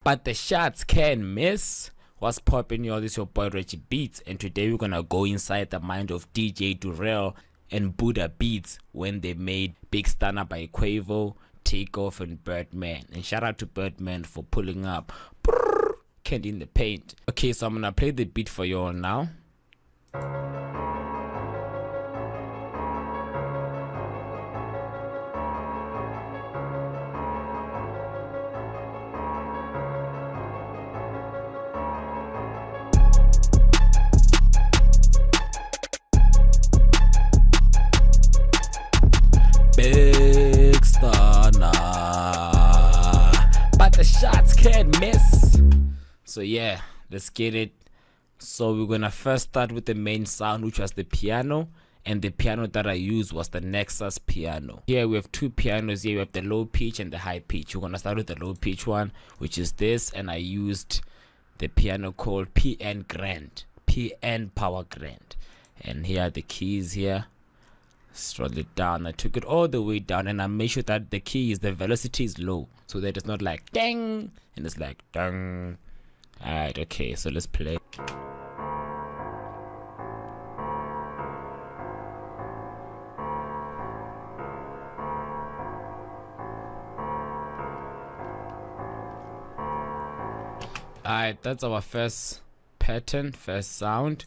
but the shots can miss. What's poppin', y'all? This is your boy Reggie Beatz, and today we're gonna go inside the mind of DJ Durrell and Buddha Beats when they made Big Stunna by Quavo, Takeoff, and Birdman. And shout out to Birdman for pulling up Candy in the Paint. Okay, so I'm gonna play the beat for y'all now. Big Stunna, but the shots can't miss. So yeah, let's get it. So we're gonna first start with the main sound, which was the piano, and the piano that I used was the Nexus piano. Here we have two pianos. Here we have the low pitch and the high pitch. We're gonna start with the low pitch one, which is this, and I used the piano called PN Power Grand. And here are the keys here. Scroll it down. I took it all the way down, and I made sure that the velocity is low, so that it's not like dang and it's like dang. Alright, okay, so let's play. Alright, that's our first pattern, first sound.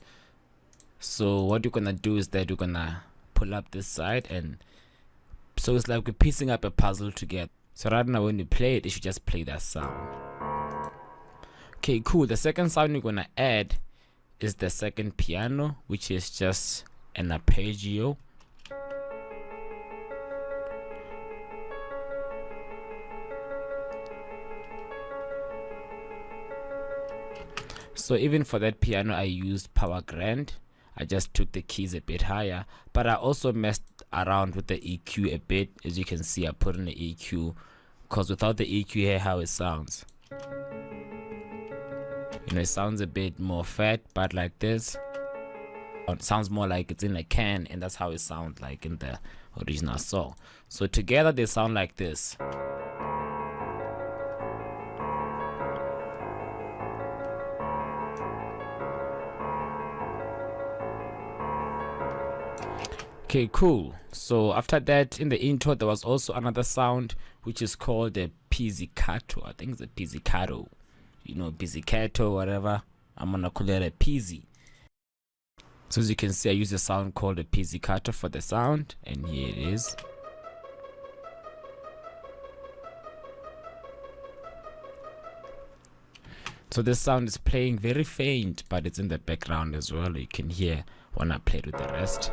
So what you're gonna do is that you're gonna pull up this side, and so it's like we're piecing up a puzzle together. So right now when you play it, you should just play that sound. Okay, cool. The second sound you're gonna add is the second piano, which is just an arpeggio. So even for that piano I used Power Grand. I just took the keys a bit higher, but I also messed around with the EQ a bit. As you can see, I put in the EQ, because without the EQ, hear how it sounds. You know, it sounds a bit more fat, but like this, it sounds more like it's in a can, and that's how it sounds like in the original song. So together they sound like this. Okay, cool. So after that, in the intro, there was also another sound which is called the Pizzicato. I think it's a Pizzicato. You know, Pizzicato, whatever. I'm gonna call it a Pizzi. So as you can see, I use a sound called a Pizzicato for the sound, and here it is. So this sound is playing very faint, but it's in the background as well. You can hear when I played with the rest.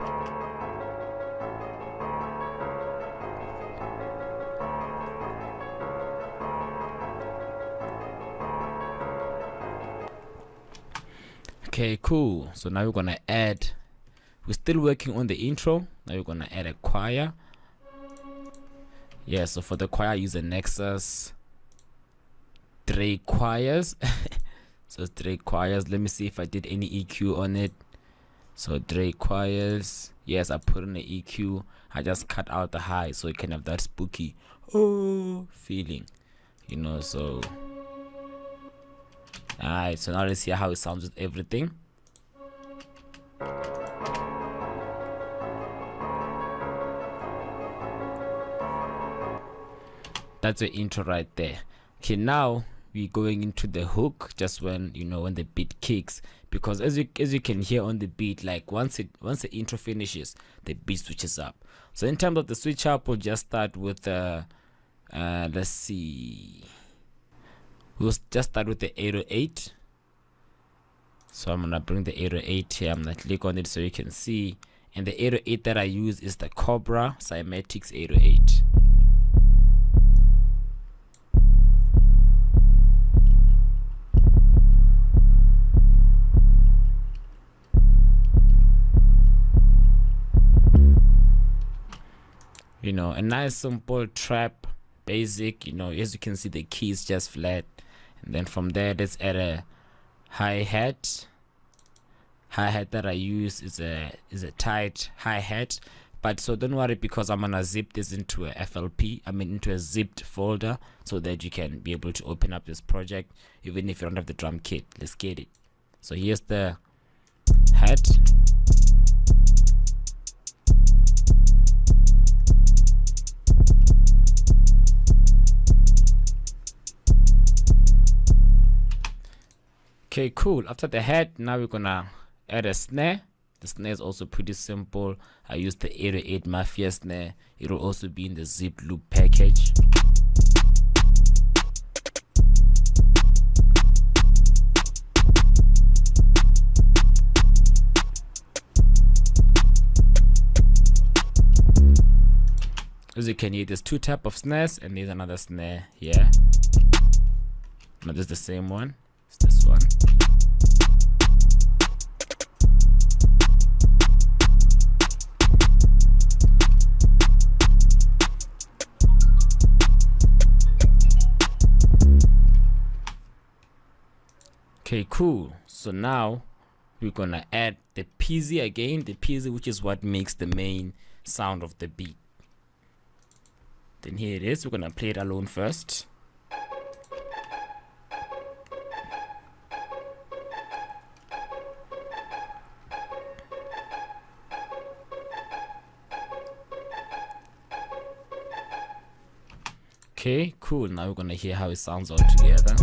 Okay, cool. So now we're gonna add, we're still working on the intro. Now we're gonna add a choir. Yeah, so for the choir I use a Nexus Drake choirs. So it's Drake choirs. Let me see if I did any EQ on it. So Drake choirs, yes, I put in the EQ. I just cut out the high so it can have that spooky feeling, you know. So alright, so now let's hear how it sounds with everything. That's the intro right there. Okay, now we're going into the hook, just when, you know, when the beat kicks, because as you can hear on the beat, like once the intro finishes, the beat switches up. So in terms of the switch up, we'll just start with let's see, we'll just start with the 808. So I'm gonna bring the 808 here. I'm gonna click on it so you can see, and the 808 that I use is the Cobra Cymatics 808. You know, a nice simple trap, basic. You know, as you can see, the key is just flat, and then from there let's add a hi-hat. Hi-hat that I use is a tight hi-hat, But so don't worry, because I'm gonna zip this into a FLP, into a zipped folder, so that you can be able to open up this project even if you don't have the drum kit. Let's get it. So here's the hat. Okay, cool. After the head, now we're gonna add a snare. The snare is also pretty simple. I used the 808 Mafia snare. It will also be in the zip loop package. As you can hear, there's two types of snares, and there's another snare here. Now this is the same one. It's this one. Okay, cool. So now we're gonna add the Pizzi again, the Pizzi, which is what makes the main sound of the beat. Then here it is. We're gonna play it alone first. Okay, cool. Now we're gonna hear how it sounds all together.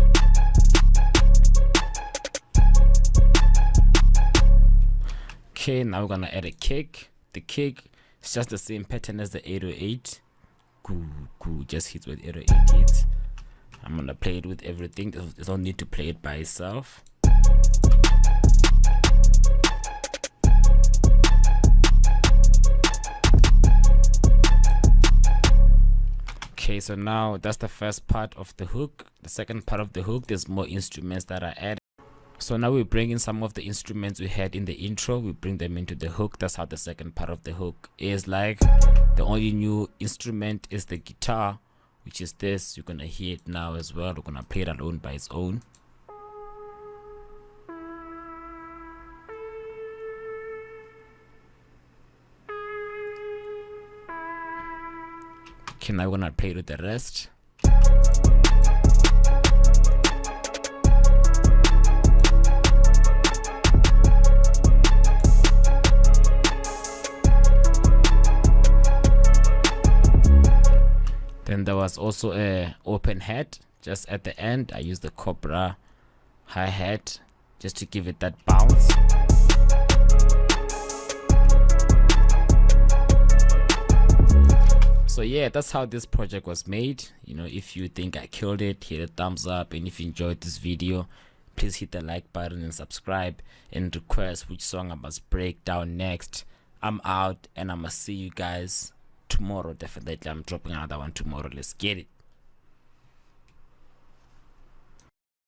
Okay, now we're gonna add a kick. The kick is just the same pattern as the 808. Cool, just hits with 808 hits. I'm gonna play it with everything. There's no need to play it by itself. Okay, so now that's the first part of the hook. The second part of the hook, there's more instruments that are added. So now we bring in some of the instruments we had in the intro, we bring them into the hook. That's how the second part of the hook is like. The only new instrument is the guitar, which is this. You're gonna hear it now as well. We're gonna play it alone by its own. Okay, now we're gonna play it with the rest. Then there was also a open hat just at the end. I used the Cobra hi-hat just to give it that bounce. So yeah, that's how this project was made. If you think I killed it, hit a thumbs up, and if you enjoyed this video, please hit the like button and subscribe, and request which song I must break down next. I'm out, and I'ma see you guys tomorrow. Definitely, I'm dropping another one tomorrow. Let's get it.